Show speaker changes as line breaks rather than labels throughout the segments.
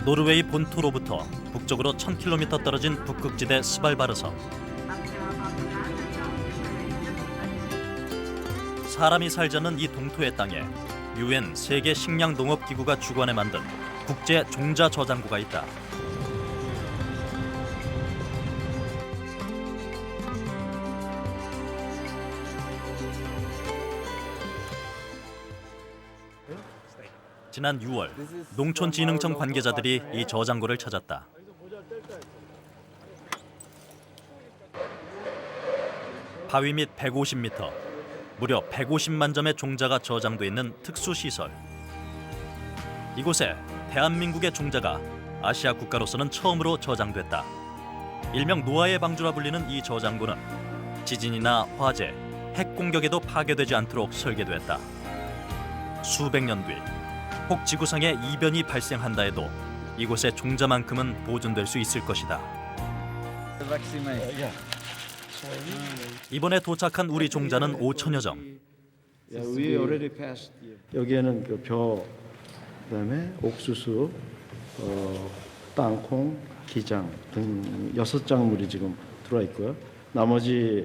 노르웨이 본토로부터 북쪽으로 1000km 떨어진 북극지대 스발바르섬. 사람이 살지 않는 이 동토의 땅에 UN 세계 식량 농업 기구가 주관해 만든 국제 종자 저장고가 있다. 지난 6월 농촌진흥청 관계자들이 이 저장고를 찾았다. 바위 밑 150m, 무려 150만 점의 종자가 저장돼 있는 특수시설. 이곳에 대한민국의 종자가 아시아 국가로서는 처음으로 저장됐다. 일명 노아의 방주라 불리는 이 저장고는 지진이나 화재, 핵 공격에도 파괴되지 않도록 설계됐다. 수백 년 뒤 혹 지구상에 이변이 발생한다 해도 이곳의 종자만큼은 보존될 수 있을 것이다. 이번에 도착한 우리 종자는 5천여 점.
여기에는 그 벼, 그다음에 옥수수, 땅콩, 기장 등 6작물이 지금 들어와 있고요. 나머지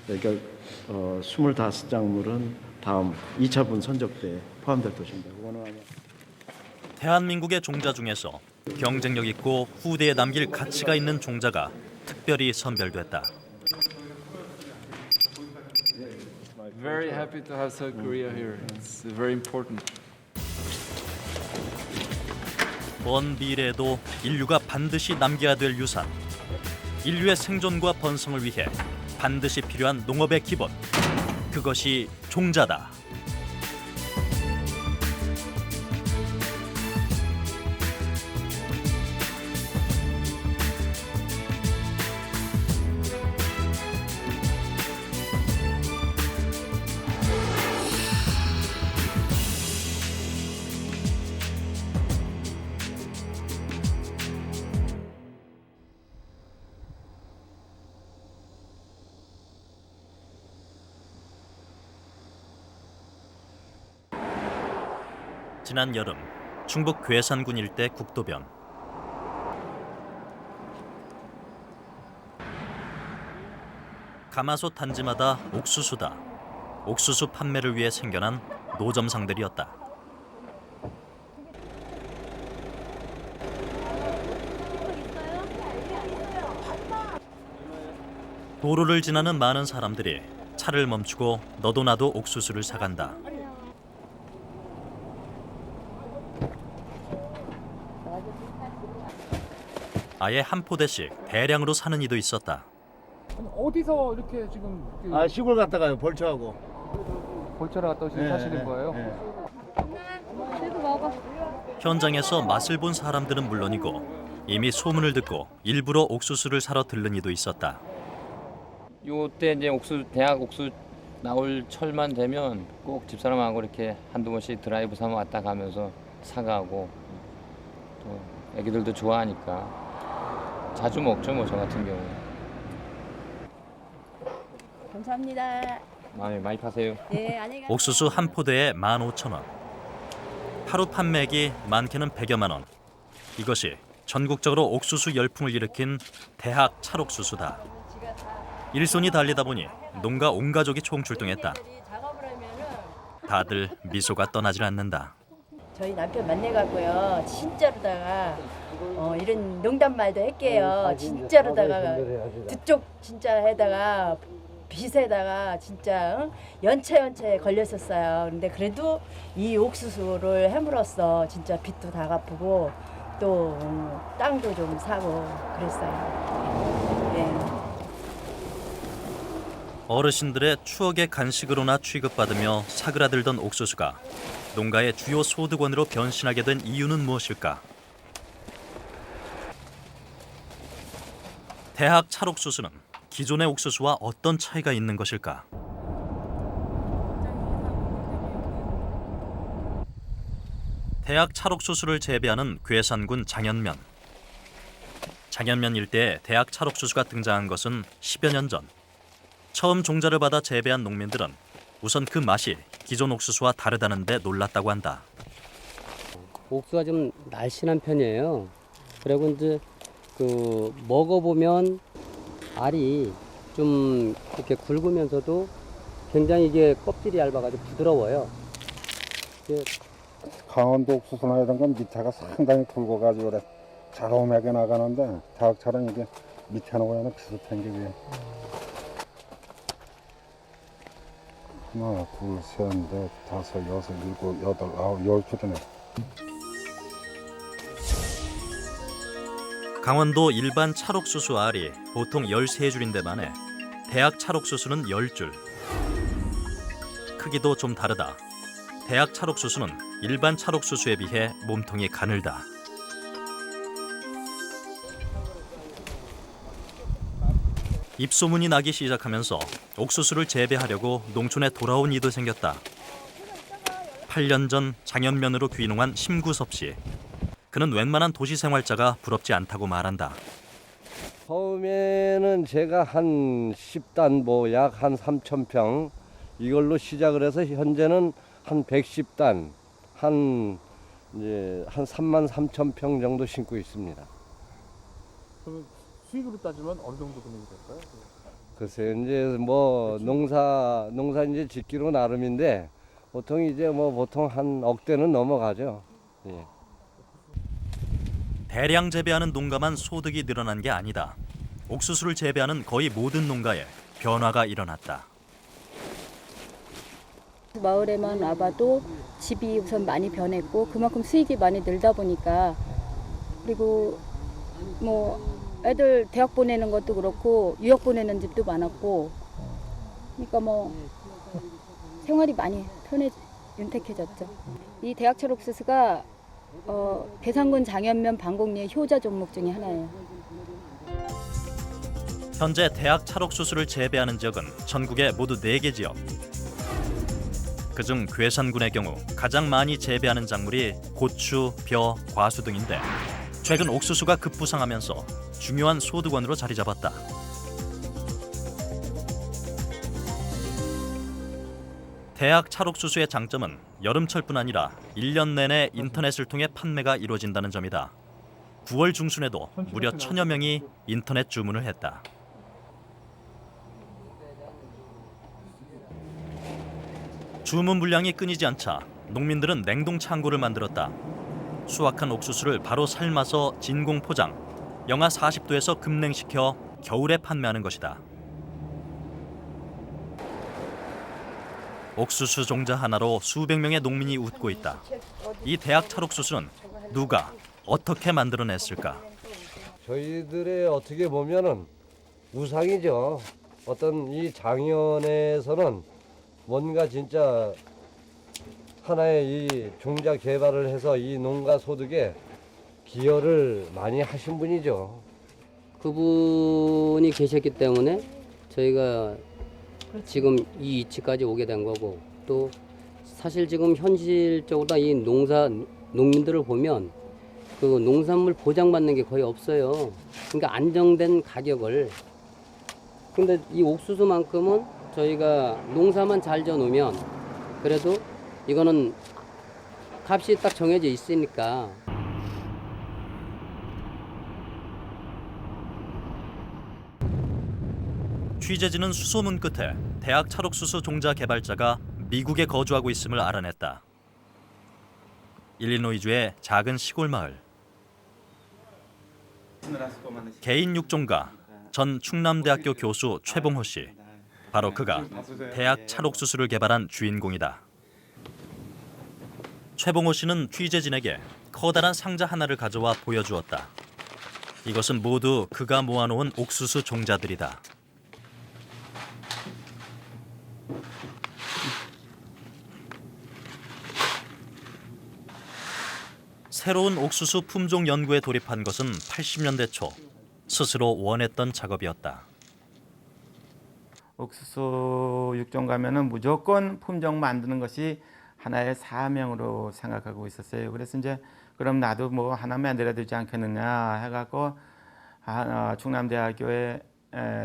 그러니까 25작물은 다음 2차분 선적 때 포함될 것입니다. 그거는 아마
대한민국의 종자 중에서 경쟁력 있고 후대에 남길 가치가 있는 종자가 특별히 선별됐다.
Very happy to have South Korea here. It's very important.
먼 미래에도 인류가 반드시 남겨야 될 유산. 인류의 생존과 번성을 위해 반드시 필요한 농업의 기본. 그것이 종자다. 지난 여름 충북 괴산군 일대 국도변. 가마솥 단지마다 옥수수다. 옥수수 판매를 위해 생겨난 노점상들이었다. 도로를 지나는 많은 사람들이 차를 멈추고 너도 나도 옥수수를 사간다. 아예 한 포대씩 대량으로 사는 이도 있었다.
어디서 이렇게 지금
시골 갔다가요. 벌초하고.
볼처를 갔다 오시는 사시는 거예요?
현장에서 맛을 본 사람들은 물론이고 이미 소문을 듣고 일부러 옥수수를 사러 들른 이도 있었다.
요때 이제 대학 옥수 나올 철만 되면 꼭 집사람하고 이렇게 한두 번씩 드라이브 삼아 왔다 가면서 사가고 또 애기들도 좋아하니까 자주 먹죠, 뭐 저 같은 경우.
감사합니다.
많이 파세요.
네, 안녕히 가세요.
옥수수 한 포대에 15,000원. 하루 판매액이 많게는 100여만 원. 이것이 전국적으로 옥수수 열풍을 일으킨 대학 찰옥수수다. 일손이 달리다 보니 농가 온 가족이 총출동했다. 다들 미소가 떠나질 않는다.
저희 남편 만나갖고요. 진짜로다가 이런 농담 말도 할게요. 진짜로다가 그쪽 진짜 해다가 빚에다가 진짜 연체에 걸렸었어요. 근데 그래도 이 옥수수를 해물었어. 진짜 빚도 다 갚고 또 땅도 좀 사고 그랬어요. 네.
어르신들의 추억의 간식으로나 취급받으며 사그라들던 옥수수가 농가의 주요 소득원으로 변신하게 된 이유는 무엇일까? 대학 찰옥수수는 기존의 옥수수와 어떤 차이가 있는 것일까? 대학 찰옥수수를 재배하는 괴산군 장현면. 장현면 일대에 대학 찰옥수수가 등장한 것은 10여 년 전. 처음 종자를 받아 재배한 농민들은 우선 그 맛이 기존 옥수수와 다르다는 데 놀랐다고 한다.
옥수수가 좀 날씬한 편이에요. 그리고 이제 그 먹어보면 알이 좀 이렇게 굵으면서도 굉장히 이게 껍질이 얇아가지고 부드러워요. 이게
강원도 옥수수나 이런 건 밑에가 상당히 굵어가지고 그래 자로매게 나가는데 대학처럼 이게 밑에 놓으면 비슷한 게 위에 하나 둘셋넷 다섯 여섯 일곱 여덟 아홉 10줄이네.
강원도 일반 찰옥수수 알이 보통 13줄인데 반해 대학 찰옥수수는 10줄. 크기도 좀 다르다. 대학 찰옥수수는 일반 찰옥수수에 비해 몸통이 가늘다. 입소문이 나기 시작하면서 옥수수를 재배하려고 농촌에 돌아온 이도 생겼다. 8년 전 장현면으로 귀농한 심구섭 씨. 그는 웬만한 도시 생활자가 부럽지 않다고 말한다.
처음에는 제가 한 10단 약 한 3,000평 이걸로 시작을 해서 현재는 한 110단 한 33,000평 정도 심고 있습니다.
그러면 수익으로 따지면 어느 정도 금액이 될까요?
글쎄요, 이제 농사 이제 짓기로 나름인데 보통 이제 보통 한 억대는 넘어가죠. 예.
대량 재배하는 농가만 소득이 늘어난 게 아니다. 옥수수를 재배하는 거의 모든 농가에 변화가 일어났다.
마을에만 와봐도 집이 우선 많이 변했고 그만큼 수익이 많이 늘다 보니까 그리고 애들 대학 보내는 것도 그렇고 유학 보내는 집도 많았고 그러니까 생활이 많이 윤택해졌죠. 이 대학 찰옥수수가 대산군 장현면 방곡리의 효자 종목 중에 하나예요.
현재 대학 찰옥수수를 재배하는 지역은 전국에 모두 4개 지역. 그중 괴산군의 경우 가장 많이 재배하는 작물이 고추, 벼, 과수 등인데 최근 옥수수가 급부상하면서 중요한 소득원으로 자리 잡았다. 대학 찰옥수수의 장점은 여름철뿐 아니라 1년 내내 인터넷을 통해 판매가 이루어진다는 점이다. 9월 중순에도 무려 1,000여 명이 인터넷 주문을 했다. 주문 물량이 끊이지 않자 농민들은 냉동 창고를 만들었다. 수확한 옥수수를 바로 삶아서 진공 포장, 영하 40도에서 급냉시켜 겨울에 판매하는 것이다. 옥수수 종자 하나로 수백 명의 농민이 웃고 있다. 이 대학 찰옥수수는 누가 어떻게 만들어냈을까?
저희들의 어떻게 보면은 우상이죠. 어떤 이 장현에서는 뭔가 진짜 하나의 이 종자 개발을 해서 이 농가 소득에 기여를 많이 하신 분이죠.
그분이 계셨기 때문에 저희가 지금 이 위치까지 오게 된 거고 또 사실 지금 현실적으로 이 농민들을 보면 그 농산물 보장받는 게 거의 없어요. 그러니까 안정된 가격을. 근데 이 옥수수만큼은 저희가 농사만 잘 져놓으면 그래도 이거는 값이 딱 정해져 있으니까.
취재진은 수소문 끝에 대학 찰옥수수 종자 개발자가 미국에 거주하고 있음을 알아냈다. 일리노이주의 작은 시골 마을. 개인 육종가 전 충남대학교 교수 최봉호 씨. 바로 그가 대학 찰옥수수를 개발한 주인공이다. 최봉호 씨는 취재진에게 커다란 상자 하나를 가져와 보여주었다. 이것은 모두 그가 모아놓은 옥수수 종자들이다. 새로운 옥수수 품종 연구에 돌입한 것은 80년대 초. 스스로 원했던 작업이었다.
옥수수 육종 가면은 무조건 품종 만드는 것이 하나의 사명으로 생각하고 있었어요. 그래서 이제 그럼 나도 뭐 하나 만들어야 되지 않겠느냐 해갖고 충남대학교에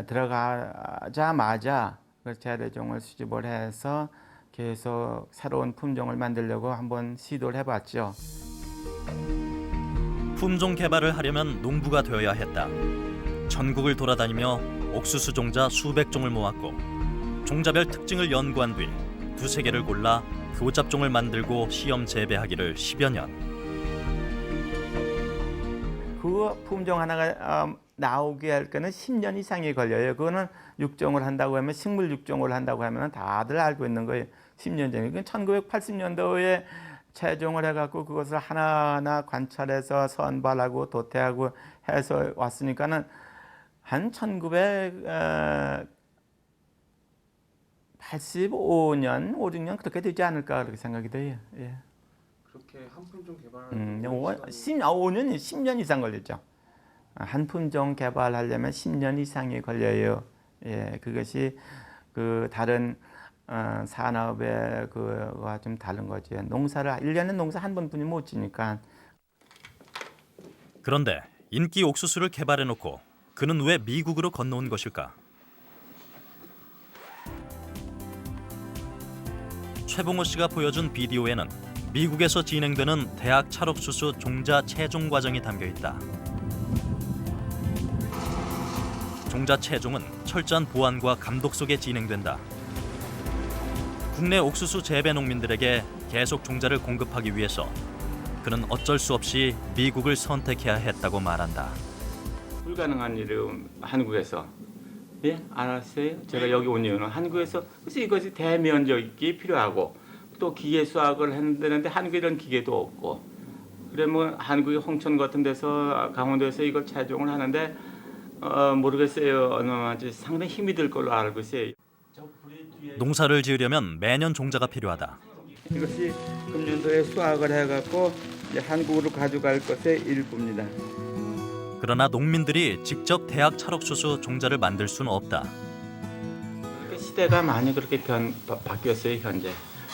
들어가자마자 그 재래종을 수집을 해서 계속 새로운 품종을 만들려고 한번 시도를 해봤죠.
품종 개발을 하려면 농부가 되어야 했다. 전국을 돌아다니며 옥수수 종자 수백 종을 모았고 종자별 특징을 연구한 뒤 두세 개를 골라 교잡종을 만들고 시험 재배하기를 10여 년.
그 품종 하나가 나오게 할 거는 10년 이상이 걸려요. 그거는 육종을 한다고 하면 식물 육종을 한다고 하면 다들 알고 있는 거예요. 10년 전에. 1980년도에 채종을 해갖고 그것을 하나하나 관찰해서 선발하고 도태하고 해서 왔으니까는 한 1985년, 5, 6년 그렇게 되지 않을까 그렇게 생각이 돼요. 예.
그렇게 한 품종 개발
5년, 10년 이상 걸렸죠. 한 품종 개발하려면 10년 이상이 걸려요. 예, 그것이 그 다른 산업의 그와 좀 다른 거지. 농사를 1년에 농사 한 번뿐이 못 지니까.
그런데 인기 옥수수를 개발해놓고 그는 왜 미국으로 건너온 것일까? 최봉호 씨가 보여준 비디오에는 미국에서 진행되는 대학 찰옥수수 종자 채종 과정이 담겨 있다. 종자 채종은 철저한 보안과 감독 속에 진행된다. 국내 옥수수 재배 농민들에게 계속 종자를 공급하기 위해서 그는 어쩔 수 없이 미국을 선택해야 했다고 말한다.
불가능한 일을 한국에서 예 알았어요. 제가 여기 온 이유는 한국에서 그래서 이것이 대면적이 필요하고 또 기계 수확을 했는데 한국에 이런 기계도 없고 그러면 한국의 홍천 같은 데서 강원도에서 이걸 채종을 하는데 모르겠어요. 얼마만지 상당히 힘이 들 걸로 알고 있어요.
농사를 지으려면 매년 종자가 필요하다.
이것이 금년도에 수확을 해갖고 이제 한국으로 가져갈 것의 일부입니다.
그러나 농민들이 직접 대학 찰옥수수 종자를 만들 수는 없다.
시대가 많이 그렇게 바뀌었어요 현재.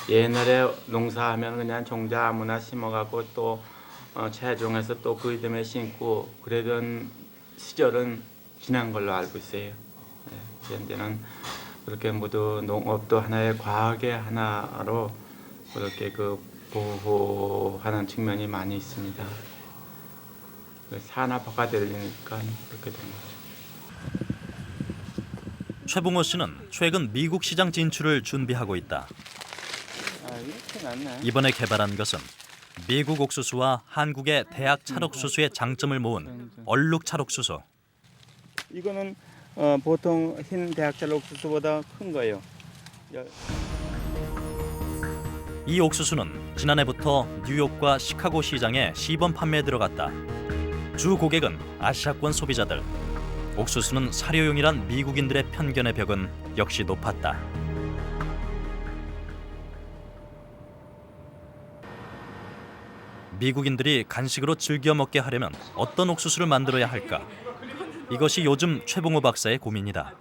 옛날에 농사하면 그냥 종자 아무나 심어갖고 또 채종해서 또 그 이듬해 심고 그러던 시절은 지난 걸로 알고 있어요. 네, 현재는 그렇게 모두 농업도 하나의 과학의 하나로 그렇게 그 보호하는 측면이 많이 있습니다. 산업화가 되니까 그렇게 된 거죠.
최봉호 씨는 최근 미국 시장 진출을 준비하고 있다. 이번에 개발한 것은 미국 옥수수와 한국의 대학 찰옥수수의 장점을 모은 얼룩 찰옥수수.
이거는 보통 흰 대학 찰옥수수보다 큰 거예요.
이 옥수수는 지난해부터 뉴욕과 시카고 시장에 시범 판매에 들어갔다. 주 고객은 아시아권 소비자들. 옥수수는 사료용이란 미국인들의 편견의 벽은 역시 높았다. 미국인들이 간식으로 즐겨 먹게 하려면 어떤 옥수수를 만들어야 할까? 이것이 요즘 최봉호 박사의 고민이다.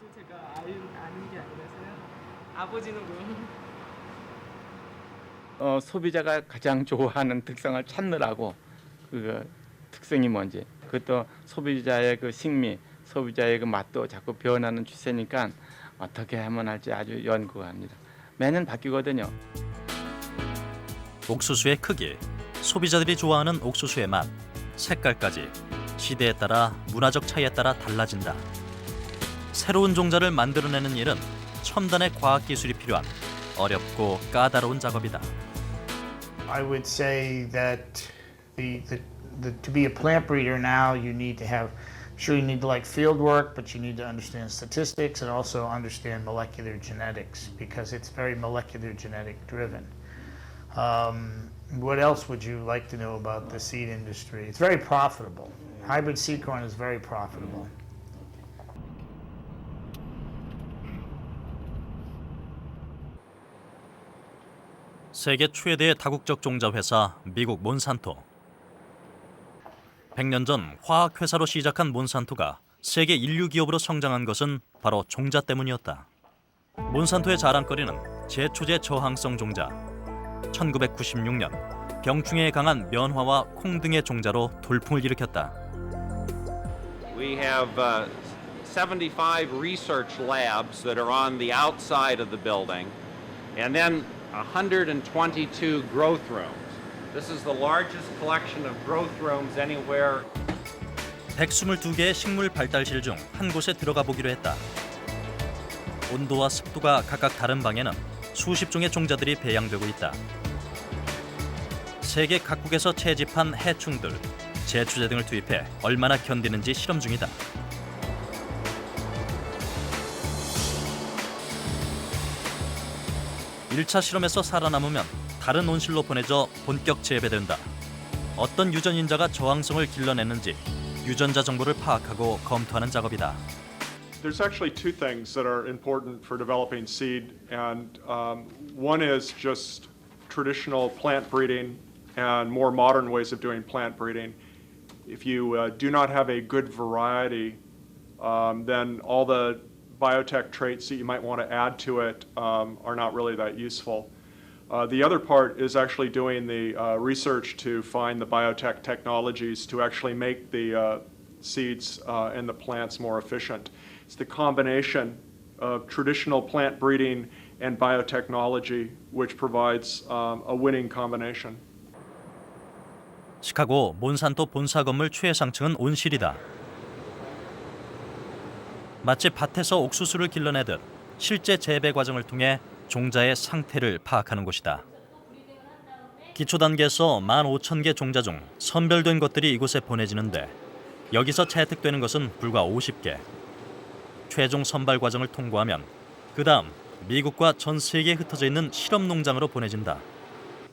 소비자가 가장 좋아하는 특성을 찾느라고 그 특성이 뭔지, 그것도 소비자의 그 식미, 소비자의 그 맛도 자꾸 변하는 추세니까 어떻게 하면 할지 아주 연구합니다. 매년 바뀌거든요.
옥수수의 크기, 소비자들이 좋아하는 옥수수의 맛, 색깔까지 시대에 따라 문화적 차이에 따라 달라진다. 새로운 종자를 만들어내는 일은 첨단의 과학 기술이 필요한 어렵고 까다로운 작업이다.
I would say that to be a plant breeder now, you need to have, sure you need to like field work, but you need to understand statistics and also understand molecular genetics because it's very molecular genetic driven. What else would you like to know about the seed industry? It's very profitable. Hybrid seed corn is very profitable.
세계 최대의 다국적 종자 회사 미국 몬산토. 100년 전 화학 회사로 시작한 몬산토가 세계 인류 기업으로 성장한 것은 바로 종자 때문이었다. 몬산토의 자랑거리는 제초제 저항성 종자. 1996년 병충해에 강한 면화와 콩 등의 종자로 돌풍을 일으켰다.
We have 75 research labs that are on the outside of the building, and then 122 growth rooms. This is the largest collection of growth rooms anywhere.
122개의 식물 발달실 중 한 곳에 들어가 보기로 했다. 온도와 습도가 각각 다른 방에는 수십 종의 종자들이 배양되고 있다. 세계 각국에서 채집한 해충들, 제초제 등을 투입해 얼마나 견디는지 실험 중이다. 1차 실험에서 살아남으면 다른 온실로 보내져 본격 재배된다. 어떤 유전인자가 저항성을 길러내는지 유전자 정보를 파악하고 검토하는 작업이다.
There's actually two things that are important for developing seed, and one is just traditional plant breeding and more modern ways of doing plant breeding. If you do not have a good variety, then all the biotech traits that you might want to add to it are not really that useful. The other part is actually doing the research to find the biotech technologies to actually make the seeds and the plants more efficient. It's the combination of traditional plant breeding and biotechnology which provides a winning combination.
시카고 몬산토 본사 건물 최상층은 온실이다. 마치 밭에서 옥수수를 길러내듯 실제 재배 과정을 통해 종자의 상태를 파악하는 곳이다. 기초 단계에서 15,000개 종자 중 선별된 것들이 이곳에 보내지는데 여기서 채택되는 것은 불과 50개. 최종 선발 과정을 통과하면 그 다음 미국과 전 세계에 흩어져 있는 실험 농장으로 보내진다.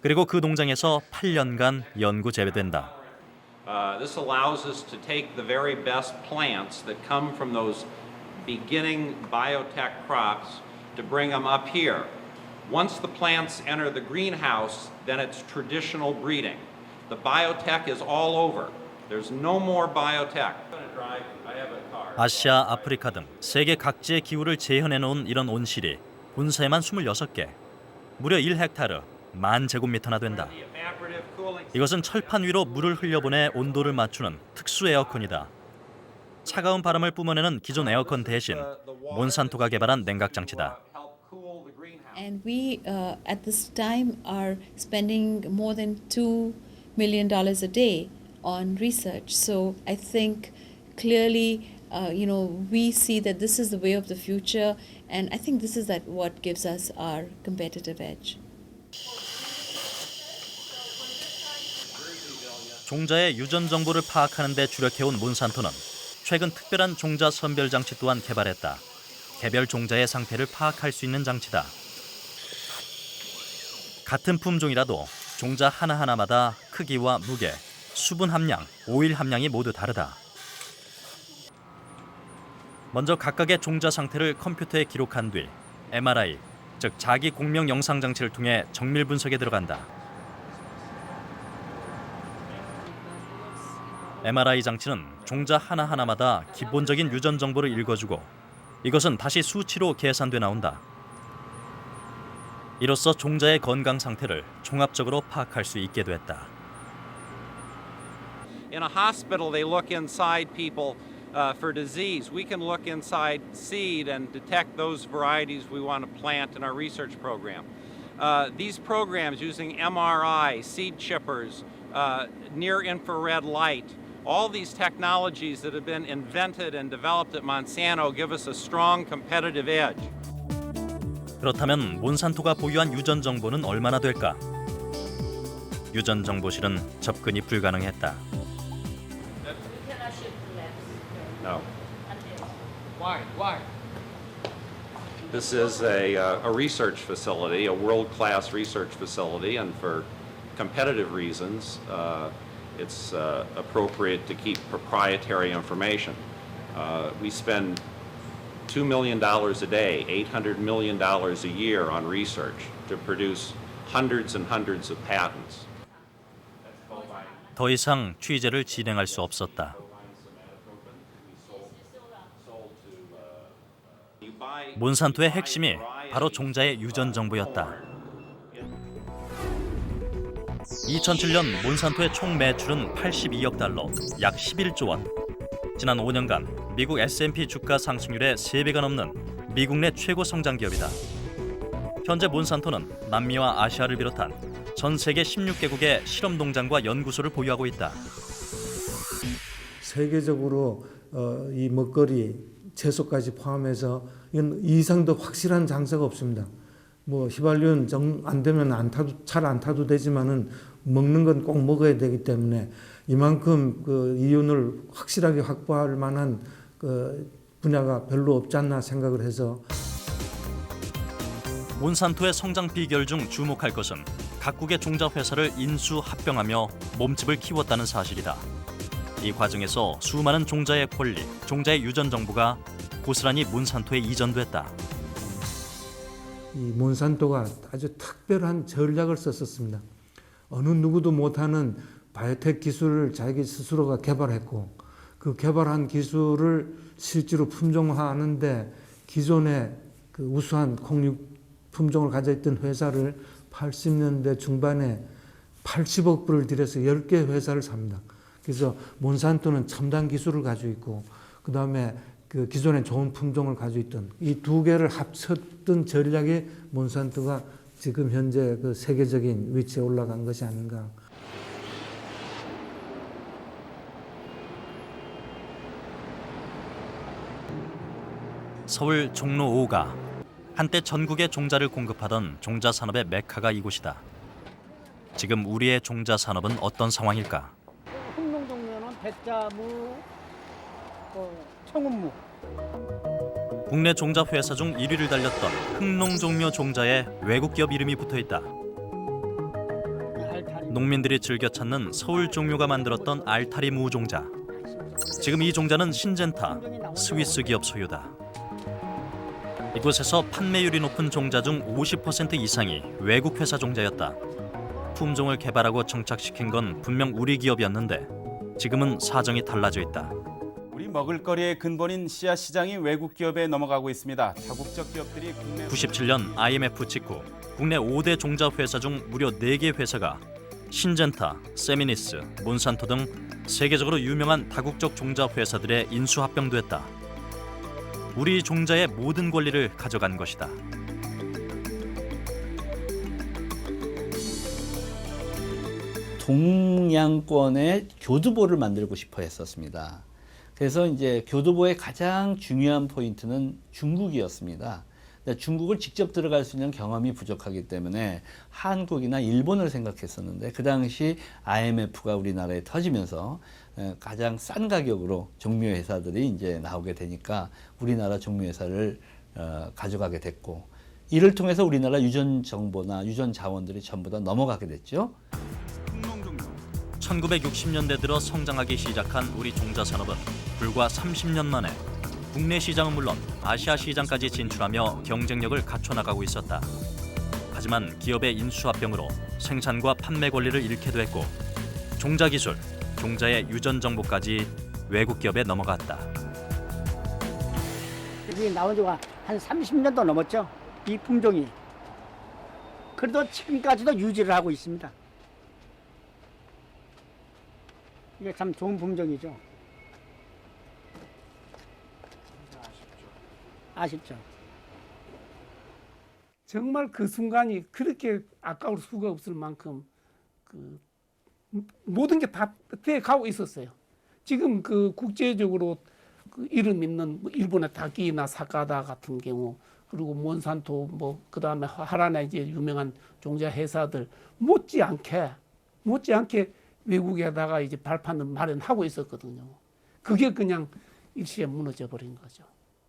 그리고 그 농장에서 8년간 연구 재배된다.
This allows us to take the very best plants that come from those beginning biotech crops to bring them up here. Once the plants enter the greenhouse, then it's traditional breeding. The biotech is all over. There's no more biotech.
아시아, 아프리카 등 세계 각지의 기후를 재현해 놓은 이런 온실이 본사에만 26개, 무려 1헥타르, 10,000제곱미터나 된다. 이것은 철판 위로 물을 흘려보내 온도를 맞추는 특수 에어컨이다. 차가운 바람을 뿜어내는 기존 에어컨 대신 몬산토가 개발한 냉각 장치다.
And we at this time are spending more than $2 million a day on research. So I think clearly we see that this is the way of the future, and I think this is what gives us our competitive edge.
종자의 유전 정보를 파악하는 데 주력해온 몬산토는 최근 특별한 종자 선별 장치 또한 개발했다. 개별 종자의 상태를 파악할 수 있는 장치다. 같은 품종이라도 종자 하나하나마다 크기와 무게, 수분 함량, 오일 함량이 모두 다르다. 먼저 각각의 종자 상태를 컴퓨터에 기록한 뒤 MRI, 즉 자기 공명 영상 장치를 통해 정밀 분석에 들어간다. MRI 장치는 종자 하나하나마다 기본적인 유전 정보를 읽어주고 이것은 다시 수치로 계산돼 나온다. 이로써 종자의 건강 상태를 종합적으로 파악할 수 있게 됐다.
In a hospital, they look inside people for disease. We can look inside seed and detect those varieties we want to plant in our research program. These programs using MRI, seed chippers, near-infrared light, all these technologies that have been invented and developed at Monsanto give us a strong competitive edge.
그렇다면 몬산토가 보유한 유전 정보는 얼마나 될까? 유전 정보실은 접근이 불가능했다.
No.
Why?
This is a research facility, a world-class research facility, and for competitive reasons, it's appropriate to keep proprietary information. We spend $2 million a day, $800 million a year on research to produce hundreds and hundreds of patents.
더 이상 취재를 진행할 수 없었다. 몬산토의 핵심이 바로 종자의 유전 정보였다. 2007년 몬산토의 총 매출은 82억 달러, 약 11조 원. 지난 5년간 미국 S&P 주가 상승률의 3배가 넘는 미국 내 최고 성장 기업이다. 현재 몬산토는 남미와 아시아를 비롯한 전 세계 16개국의 실험 농장과 연구소를 보유하고 있다.
세계적으로 이 먹거리, 채소까지 포함해서 이상도 확실한 장사가 없습니다. 뭐 휘발유는 안 되면 잘 안 타도 되지만은 먹는 건 꼭 먹어야 되기 때문에 이만큼 그 이윤을 확실하게 확보할 만한 그 분야가 별로 없지 않나 생각을 해서.
몬산토의 성장 비결 중 주목할 것은 각국의 종자 회사를 인수 합병하며 몸집을 키웠다는 사실이다. 이 과정에서 수많은 종자의 권리, 종자의 유전 정보가 고스란히 몬산토에 이전됐다.
이 몬산토가 아주 특별한 전략을 썼었습니다. 어느 누구도 못하는 바이오텍 기술을 자기 스스로가 개발했고 그 개발한 기술을 실제로 품종화하는데 기존의 그 우수한 콩육 품종을 가지고 있던 회사를 80년대 중반에 80억 불을 들여서 10개 회사를 삽니다. 그래서 몬산토는 첨단 기술을 가지고 있고 그 다음에 그 기존에 좋은 품종을 가지고 있던 이 두 개를 합쳤던 전략이 몬산토가 지금 현재 그 세계적인 위치에 올라간 것이 아닌가.
서울 종로 5가 한때 전국에 종자를 공급하던 종자 산업의 메카가 이곳이다. 지금 우리의 종자 산업은 어떤 상황일까?
흑농 종류는 대자무, 청운무.
국내 종자 회사 중 1위를 달렸던 흑농 종묘 종자에 외국 기업 이름이 붙어 있다. 농민들이 즐겨 찾는 서울 종묘가 만들었던 알타리 무 종자. 지금 이 종자는 신젠타, 스위스 기업 소유다. 이곳에서 판매율이 높은 종자 중 50% 이상이 외국 회사 종자였다. 품종을 개발하고 정착시킨 건 분명 우리 기업이었는데 지금은 사정이 달라져 있다.
우리 먹을거리의 근본인 씨앗 시장이 외국 기업에 넘어가고 있습니다. 다국적 기업들이 국내
97년 IMF 직후 국내 5대 종자 회사 중 무려 4개 회사가 신젠타, 세미니스, 몬산토 등 세계적으로 유명한 다국적 종자 회사들의 인수 합병됐다. 우리 종자의 모든 권리를 가져간 것이다.
동양권의 교두보를 만들고 싶어 했었습니다. 그래서 이제 교두보의 가장 중요한 포인트는 중국이었습니다. 근데 중국을 직접 들어갈 수 있는 경험이 부족하기 때문에 한국이나 일본을 생각했었는데 그 당시 IMF가 우리나라에 터지면서 가장 싼 가격으로 종묘 회사들이 이제 나오게 되니까 우리나라 종묘 회사를 가져가게 됐고 이를 통해서 우리나라 유전 정보나 유전 자원들이 전부 다 넘어가게 됐죠.
1960년대 들어 성장하기 시작한 우리 종자 산업은 불과 30년 만에 국내 시장은 물론 아시아 시장까지 진출하며 경쟁력을 갖춰나가고 있었다. 하지만 기업의 인수합병으로 생산과 판매 권리를 잃게 됐고 종자 기술, 종자의 유전 정보까지 외국 기업에 넘어갔다.
이게 나온 지가 한 30년도 넘었죠. 이 품종이. 그래도 지금까지도 유지를 하고 있습니다. 이게 참 좋은 품종이죠. 아쉽죠.
정말 그 순간이 그렇게 아까울 수가 없을 만큼 그 모든 게 다 돼 가고 있었어요. 지금 그 국제적으로 그 이름 있는 일본의 다키나 사카다 같은 경우 그리고 몬산토 뭐 그다음에 하라나 이제 유명한 종자 회사들 못지않게 외국에다가 이제 발판을 마련하고 있었거든요. 그게 그냥 일시에 무너져 버린 거죠.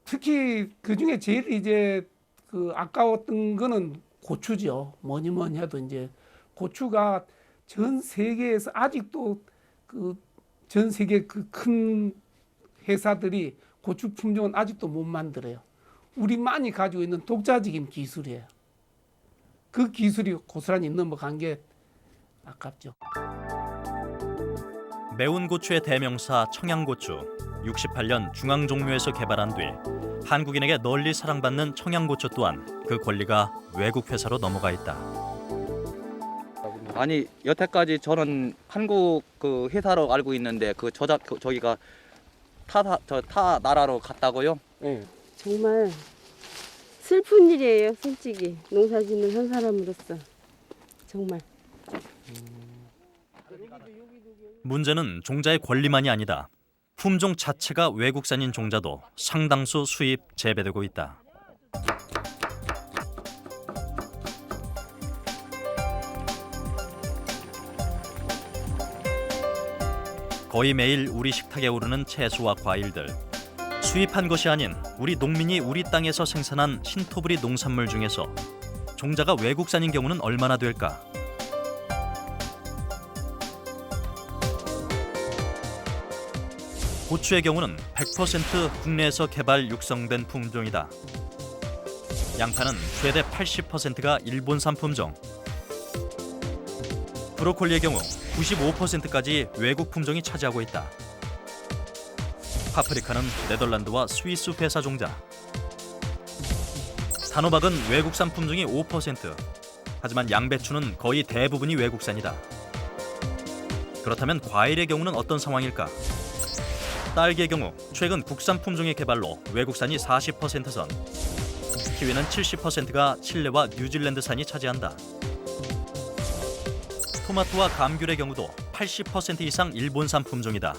특히 그 중에 제일 이제 그 아까웠던 거는 고추죠. 뭐니 해도 이제 고추가 전 세계에서 아직도 그 전 세계 그 큰 회사들이 고추 품종은 아직도 못 만들어요. 우리만이 가지고 있는 독자적인 기술이에요. 그 기술이 고스란히 넘어간 게 아깝죠.
매운 고추의 대명사 청양고추. 68년 중앙종묘에서 개발한 뒤 한국인에게 널리 사랑받는 청양고추 또한 그 권리가 외국 회사로 넘어가 있다.
아니 여태까지 저는 한국 그 회사로 알고 있는데 그 저기가 타 나라로 갔다고요?
네. 정말 슬픈 일이에요, 솔직히 농사짓는 한 사람으로서 정말.
문제는 종자의 권리만이 아니다. 품종 자체가 외국산인 종자도 상당수 수입, 재배되고 있다. 거의 매일 우리 식탁에 오르는 채소와 과일들. 수입한 것이 아닌 우리 농민이 우리 땅에서 생산한 신토부리 농산물 중에서 종자가 외국산인 경우는 얼마나 될까? 고추의 경우는 100% 국내에서 개발 육성된 품종이다. 양파는 최대 80%가 일본산 품종. 브로콜리의 경우 95%까지 외국 품종이 차지하고 있다. 파프리카는 네덜란드와 스위스 회사 종자. 단호박은 외국산 품종이 5%. 하지만 양배추는 거의 대부분이 외국산이다. 그렇다면 과일의 경우는 어떤 상황일까? 딸기의 경우 최근 국산 품종의 개발로 외국산이 40%선, 키위는 70%가 칠레와 뉴질랜드산이 차지한다. 토마토와 감귤의 경우도 80% 이상 일본산 품종이다.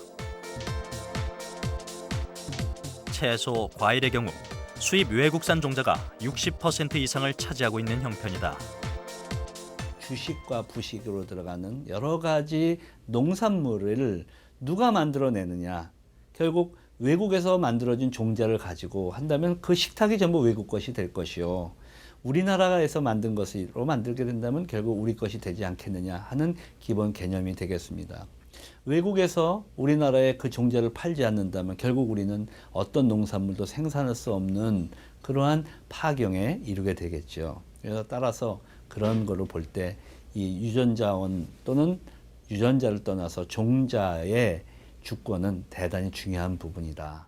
채소, 과일의 경우 수입 외국산 종자가 60% 이상을 차지하고 있는 형편이다.
주식과 부식으로 들어가는 여러 가지 농산물을 누가 만들어내느냐. 결국 외국에서 만들어진 종자를 가지고 한다면 그 식탁이 전부 외국 것이 될 것이요. 우리나라에서 만든 것으로 만들게 된다면 결국 우리 것이 되지 않겠느냐 하는 기본 개념이 되겠습니다. 외국에서 우리나라에 그 종자를 팔지 않는다면 결국 우리는 어떤 농산물도 생산할 수 없는 그러한 파경에 이르게 되겠죠. 그래서 따라서 그런 거를 볼 때 이 유전자원 또는 유전자를 떠나서 종자의 주권은 대단히 중요한 부분이다.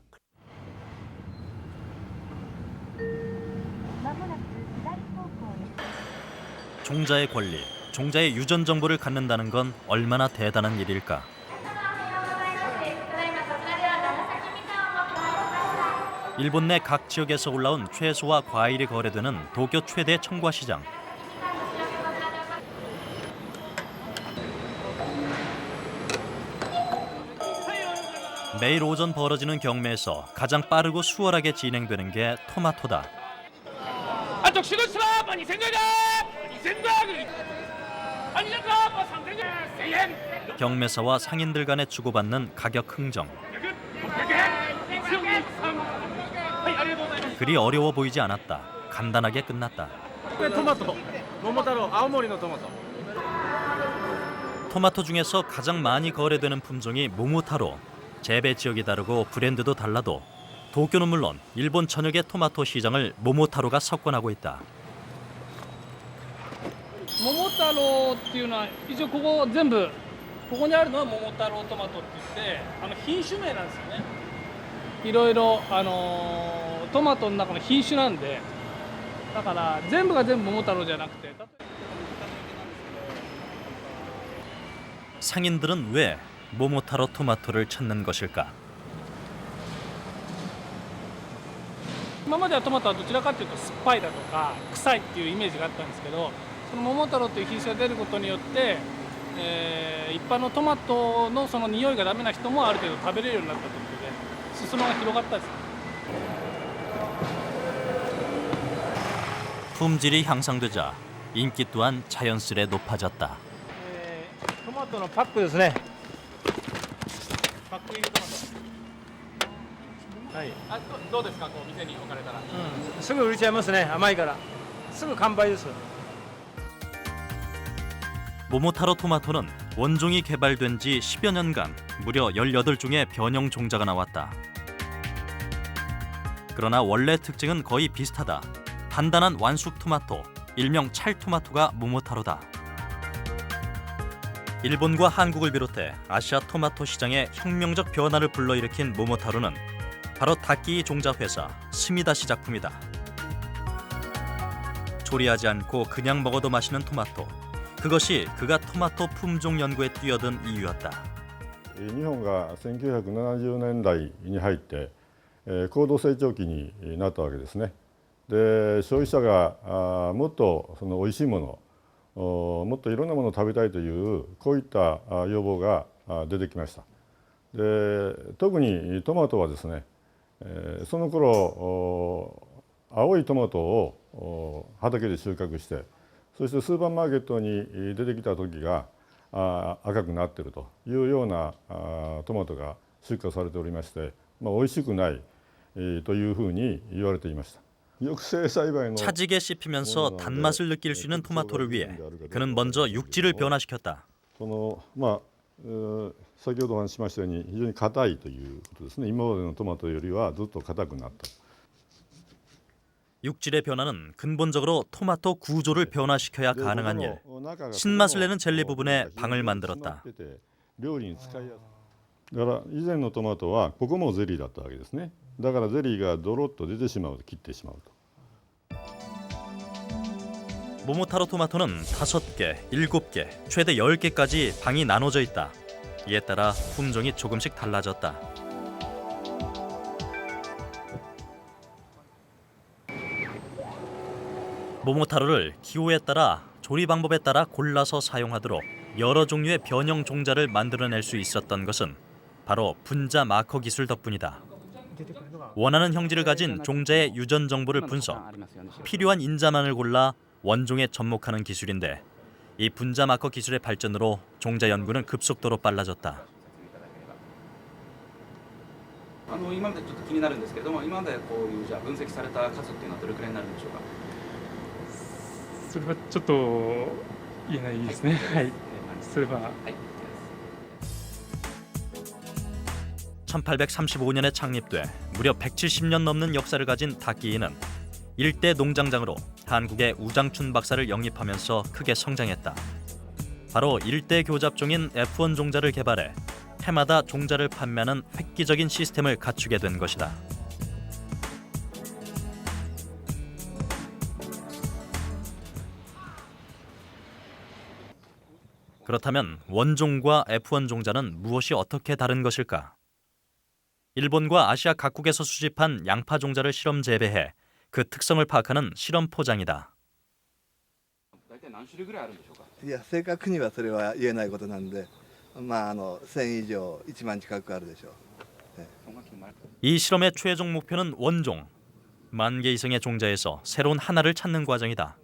종자의 권리, 종자의 유전 정보를 갖는다는 건 얼마나 대단한 일일까? 일본 내 각 지역에서 올라온 채소와 과일이 거래되는 도쿄 최대 청과 시장. 매일 오전 벌어지는 경매에서 가장 빠르고 수월하게 진행되는 게 토마토다. 경매사와 상인들 간에 주고받는 가격 흥정. 그리 어려워 보이지 않았다. 간단하게 끝났다. 토마토 중에서 가장 많이 거래되는 품종이 모모타로. 재배 지역이 다르고 브랜드도 달라도 도쿄는 물론 일본 전역의 토마토 시장을 모모타로가 석권하고 있다.
桃太郎っていうのは一応ここ全部ここにあるのは桃太郎トマトって言って品種名なんですよね。いろいろトマトの中の品種なんで、だから全部が全部桃太郎じゃなくて。
상인들은 왜 모모타로 토마토를 찾는 것일까?
今まではトマトはどちらかというと酸っぱいだとか臭いっていうイメージがあったんですけど、その桃太郎という品種が出ることによって、一般のトマトのその匂いがダメな人もある程度食べれるようになったということで裾野が広がったです。
품질이 향상되자 인기 또한 자연스레 높아졌다.
トマトのパックですね。パック入りトマト。はい。どうですか、こう店に置かれたら。すぐ売れちゃいますね。甘いから。すぐ完売です。
모모타로 토마토는 원종이 개발된 지 10여 년간 무려 18종의 변형 종자가 나왔다. 그러나 원래 특징은 거의 비슷하다. 단단한 완숙 토마토, 일명 찰토마토가 모모타로다. 일본과 한국을 비롯해 아시아 토마토 시장에 혁명적 변화를 불러일으킨 모모타로는 바로 다끼이 종자 회사 스미다시 작품이다. 조리하지 않고 그냥 먹어도 맛있는 토마토. 그것이 그가 토마토 품종 연구에 뛰어든 이유였다.
日本が1970年代に入って高度成長期になったわけですね。で消費者がもっとその美味しいものもっといろんなものを食べたいというこういった要望が出てきました。で特にトマトはですね、その頃青いトマトを畑で収穫して、そしてスーパーマーケットに出てきた時が赤くなっているというようなトマトが出荷されておりまして、美味しくないというふうに言われていました。
차지게 씹히면서 단맛을 느낄 수 있는 토마토를 위해 그는 먼저 육질을 변화시켰다.
先ほどお話ししましたように非常に硬いということですね。今までのトマトよりはずっと硬くなった。
육질의 변화는 근본적으로 토마토 구조를 변화시켜야 가능한 일. 신맛을 내는 젤리 부분에 방을 만들었다.
だから以前のトマトはここもゼリーだったわけですね。だからゼリーがドロッと出てしまうと切ってしまうと。
모모타로 토마토는 5개, 7개, 최대 10개까지 방이 나눠져 있다. 이에 따라 품종이 조금씩 달라졌다. 모모타로를 기호에 따라 조리 방법에 따라 골라서 사용하도록 여러 종류의 변형 종자를 만들어낼 수 있었던 것은 바로 분자 마커 기술 덕분이다. 원하는 형질을 가진 종자의 유전 정보를 분석, 필요한 인자만을 골라 원종에 접목하는 기술인데 이 분자 마커 기술의 발전으로 종자 연구는 급속도로 빨라졌다.
今までちょっと気になるんですけれども、今までこういうじゃあ分析された数っていうのはどれくらいになるんでしょうか。
それはちょっと言えないですね。はい。それは。はい。
1835년에 창립돼 무려 170년 넘는 역사를 가진 다끼이는 일대 농장장으로 한국의 우장춘 박사를 영입하면서 크게 성장했다. 바로 일대 교잡종인 F1 종자를 개발해 해마다 종자를 판매하는 획기적인 시스템을 갖추게 된 것이다. 그렇다면 원종과 F1 종자는 무엇이 어떻게 다른 것일까? 일본과 아시아 각국에서 수집한 양파 종자를 실험 재배해 그 특성을 파악하는 실험 포장이다.
いや正確にはそれは言えないことなんで、1000以上1万近くあるでしょう。
이 실험의 최종 목표는 원종. 10,000개 이상의 종자에서 새로운 하나를 찾는 과정이다.